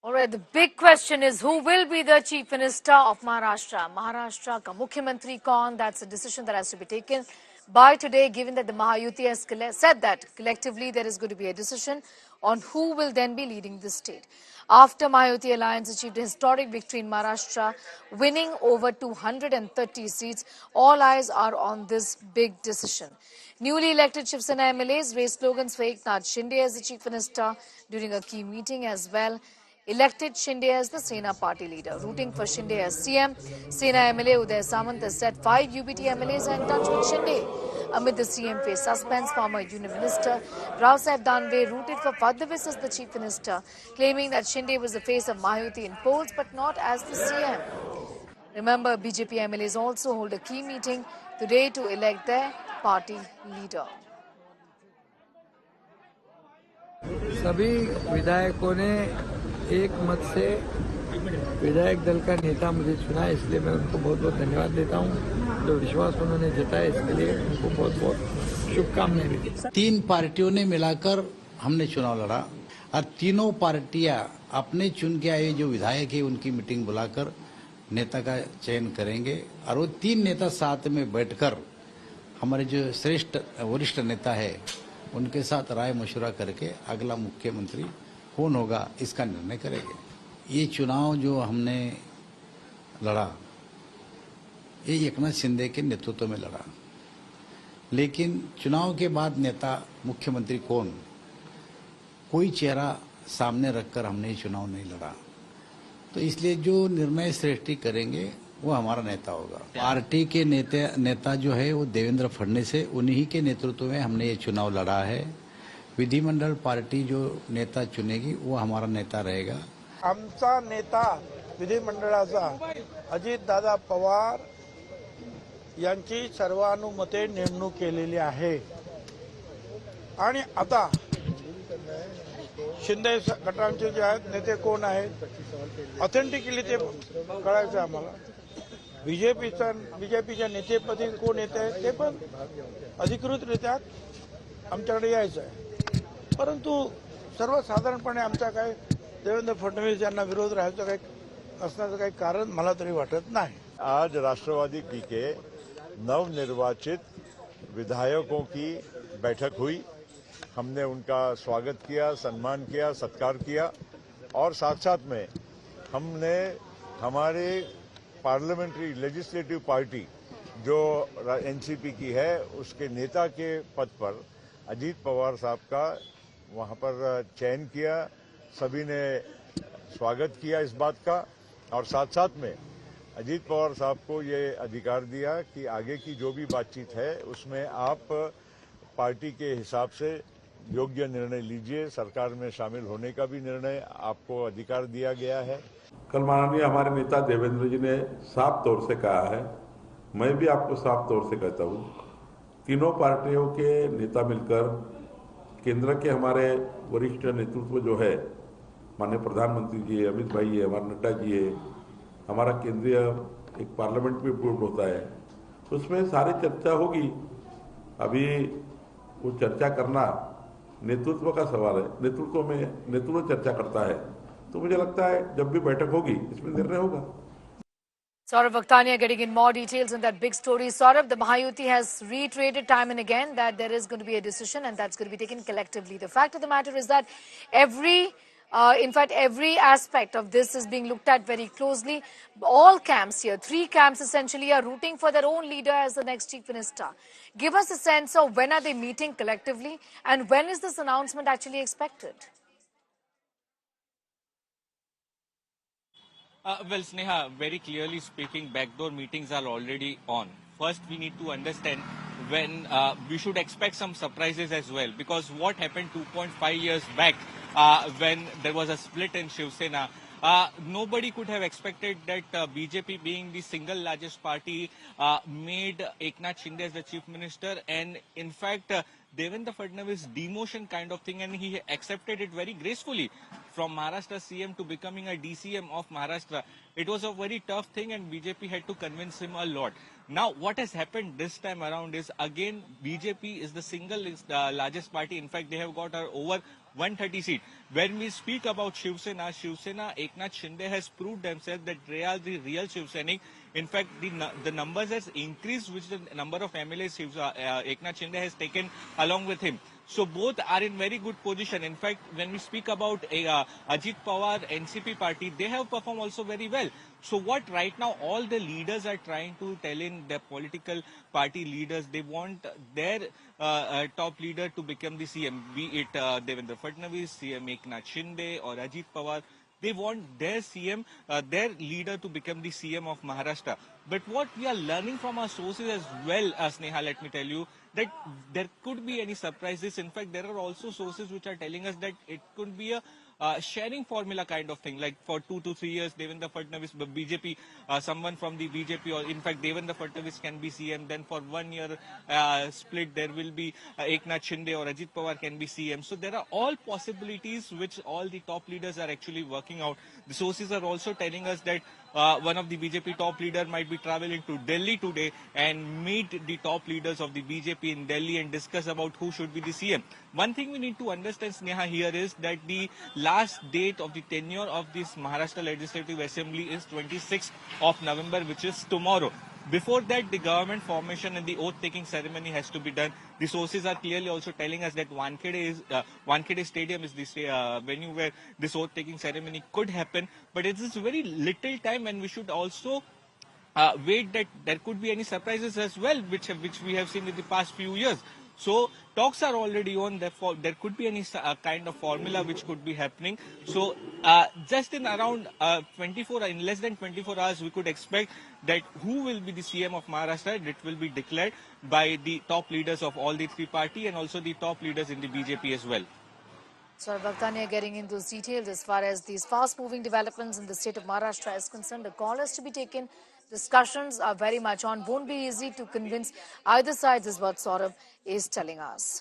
All right, the big question is who will be the Chief Minister of Maharashtra? Maharashtra ka Mukhyamantri kaun? That's a decision that has to be taken by today, given that the Mahayuti has said that collectively there is going to be a decision on who will then be leading the state. After Mahayuti Alliance achieved a historic victory in Maharashtra, winning over 230 seats, all eyes are on this big decision. Newly elected Shiv Sena MLAs raised slogans for Eknath Shinde as the Chief Minister during a key meeting as well. Elected Shinde as the Sena party leader. Rooting for Shinde as CM, Sena MLA Uday Samant has said 5 UBT MLAs are in touch with Shinde. Amid the CM faced suspense, former Union Minister Rao Sahib Danve rooted for Fadnavis as the Chief Minister, claiming that Shinde was the face of Mahayuti in polls but not as the CM. Remember, BJP MLAs also hold a key meeting today to elect their party leader. सभी विधायकों ने एक मत से विधायक दल का नेता मुझे चुना, इसलिए मैं उनको बहुत बहुत धन्यवाद देता हूं। जो विश्वास उन्होंने जताया इसके लिए उनको बहुत बहुत शुभकामनाएं भी दी। 3 पार्टियों ने मिलाकर हमने चुनाव लड़ा और तीनों पार्टियां अपने चुन के आए जो विधायक है उनकी मीटिंग बुलाकर नेता का चयन करेंगे और वो 3 नेता साथ में बैठकर हमारे जो श्रेष्ठ वरिष्ठ नेता है उनके साथ राय मशवरा करके अगला मुख्यमंत्री कौन होगा इसका निर्णय करेंगे। ये चुनाव जो हमने लड़ा ये एकनाथ शिंदे के नेतृत्व में लड़ा, लेकिन चुनाव के बाद नेता मुख्यमंत्री कौन, कोई चेहरा सामने रखकर हमने ये चुनाव नहीं लड़ा। तो इसलिए जो निर्णय श्रेष्ठी करेंगे वो हमारा नेता होगा। पार्टी के नेता जो है वो देवेंद्र फडणवीस है, उन्हीं के नेतृत्व में हमने ये चुनाव लड़ा है। विधिमंडल पार्टी जो नेता चुनेगी वो हमारा नेता रहेगा। आमचा नेता विधिमंडळाचा अजितदादा पवार यांची सर्वानुमते नेमणूक केलेली आहे आणि आता शिंदे गटांचे जे आहेत नेते कोण आहेत ऑथेंटिकली ते कळायचं आम्हाला। बीजेपीच्या नेतेपदी कोण येत आहे ते पण अधिकृतरित्या आमच्याकडे यायचं आहे, परंतु सर्वसाधारणपणे आमचा काय देवेंद्र फडणवीस यांना विरोध राहायचं काही असण्याचं काही कारण मला तरी वाटत नाही। आज राष्ट्रवादी के नवनिर्वाचित विधायकों की बैठक हुई। हमने उनका स्वागत किया, सम्मान किया, सत्कार किया और साथ साथ में हमने हमारे पार्लियामेंट्री लेजिस्लेटिव पार्टी जो एनसीपी की है उसके नेता के पद पर अजीत पवार साहब का वहां पर चयन किया। सभी ने स्वागत किया इस बात का और साथ साथ में अजीत पवार साहब को ये अधिकार दिया कि आगे की जो भी बातचीत है उसमें आप पार्टी के हिसाब से योग्य निर्णय लीजिए। सरकार में शामिल होने का भी निर्णय आपको अधिकार दिया गया है। कल माननीय हमारे नेता देवेंद्र जी ने साफ तौर से कहा है, मैं भी आपको साफ तौर से कहता हूं, तीनों पार्टियों के नेता मिलकर केंद्र के हमारे वरिष्ठ नेतृत्व जो है माननीय प्रधानमंत्री जी है, अमित भाई है, हमारे नड्डा जी है, हमारा केंद्रीय एक पार्लियामेंट में बोर्ड होता है, उसमें सारी चर्चा होगी। अभी वो चर्चा करना नेतृत्व का सवाल है, नेतृत्व चर्चा करता है, तो मुझे लगता है जब भी बैठक होगी इसमें निर्णय होगा। Saurav Vakhtania getting in more details on that big story. Saurav, the Mahayuti has reiterated time and again that there is going to be a decision and that's going to be taken collectively. The fact of the matter is that every aspect of this is being looked at very closely. All camps here, 3 camps essentially, are rooting for their own leader as the next chief minister. Give us a sense of when are they meeting collectively and when is this announcement actually expected? Well, Sneha, very clearly speaking, backdoor meetings are already on. First, we need to understand when we should expect some surprises as well, because what happened 2.5 years back when there was a split in Shiv Sena, nobody could have expected that BJP, being the single largest party, made Eknath Shinde as the chief minister, and in fact Devendra Fadnavis demotion kind of thing, and he accepted it very gracefully. From Maharashtra CM to becoming a DCM of Maharashtra, it was a very tough thing and BJP had to convince him a lot. Now, what has happened this time around is, again, BJP is the single largest party. In fact, they have got over 130 seats. When we speak about Shiv Sena, Eknath Shinde has proved themselves that they are the real Shiv Sainik. In fact, the numbers has increased, which the number of MLAs Eknath Shinde has taken along with him. So both are in very good position. In fact, when we speak about Ajit Pawar, NCP party, they have performed also very well. So what right now all the leaders are trying to tell in their political party leaders, they want their top leader to become the CM, be it Devendra Fadnavis, CM Eknath Shinde or Ajit Pawar. They want their CM, their leader to become the CM of Maharashtra. But what we are learning from our sources as well, Sneha, let me tell you, that there could be any surprises. In fact, there are also sources which are telling us that it could be a sharing formula kind of thing, like for 2 to 3 years, Devendra Fadnavis, BJP, someone from the BJP, or in fact, Devendra Fadnavis can be CM. Then for 1 year split, there will be Eknath Shinde or Ajit Pawar can be CM. So there are all possibilities which all the top leaders are actually working out. The sources are also telling us that one of the BJP top leader might be traveling to Delhi today and meet the top leaders of the BJP in Delhi and discuss about who should be the CM. One thing we need to understand, Sneha, here is that the last date of the tenure of this Maharashtra Legislative Assembly is 26th of November, which is tomorrow. Before that, the government formation and the oath-taking ceremony has to be done. The sources are clearly also telling us that Wankhede Stadium is the venue where this oath-taking ceremony could happen. But it is very little time, and we should also wait that there could be any surprises as well, which we have seen in the past few years. So talks are already on. Therefore, there could be any kind of formula which could be happening. So just in around in less than 24 hours, we could expect that who will be the CM of Maharashtra. It will be declared by the top leaders of all the three parties and also the top leaders in the BJP as well. So, Bhaktania getting into those details as far as these fast-moving developments in the state of Maharashtra is concerned. The call has to be taken. Discussions are very much on. Won't be easy to convince either side, is what Saurabh is telling us.